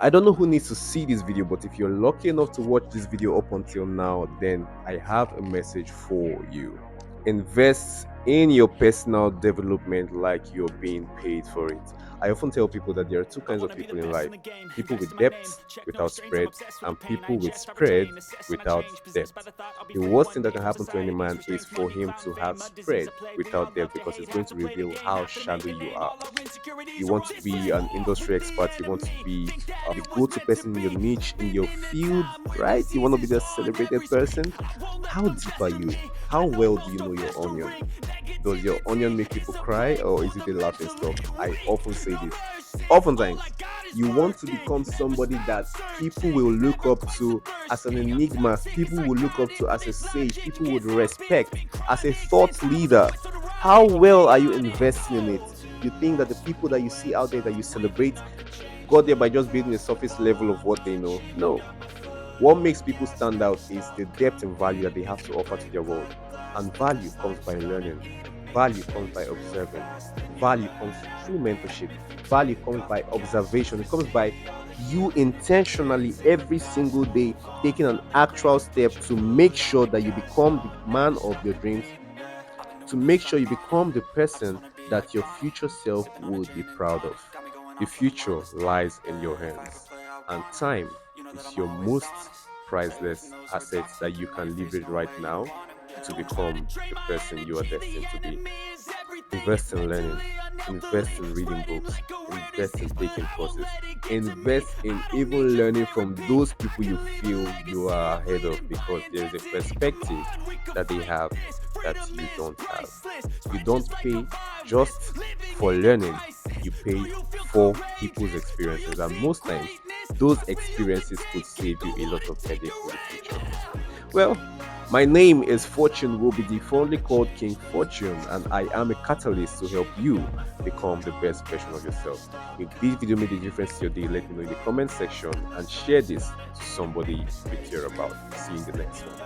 I don't know who needs to see this video, but if you're lucky enough to watch this video up until now, then I have a message for you. Invest in your personal development like you're being paid for it. I often tell people that there are two kinds of people in life: people with depth without spread, and people with spread without depth. The worst thing that can happen to any man is for him to have spread without depth, because it's going to reveal how shallow you are. You want to be an industry expert, you want to be the go-to person in your niche, in your field, right? You want to be the celebrated person. How deep are you? How well do you know your onion? Does your onion make people cry, or is it a laughing stock? I often say this. Oftentimes, you want to become somebody that people will look up to as an enigma, people will look up to as a sage, people would respect as a thought leader. How well are you investing in it? You think that the people that you see out there that you celebrate got there by just being the surface level of what they know? No. What makes people stand out is the depth and value that they have to offer to their world. And value comes by learning, value comes by observing, value comes through mentorship, value comes by observation. It comes by you intentionally every single day taking an actual step to make sure that you become the man of your dreams, to make sure you become the person that your future self would be proud of. The future lies in your hands, and time is your most priceless asset that you can leverage right now to become the person you are destined to be. Invest in learning, invest in reading books, invest in taking courses, invest in even learning from those people you feel you are ahead of, because there is a perspective that they have that you don't have. You don't pay just for learning, you pay for people's experiences, and most times those experiences could save you a lot of headache in the future. Well, my name is Fortune Wobidi, fondly called King Fortune, and I am a catalyst to help you become the best version of yourself. If this video made a difference to your day, let me know in the comment section and share this to somebody you care about. See you in the next one.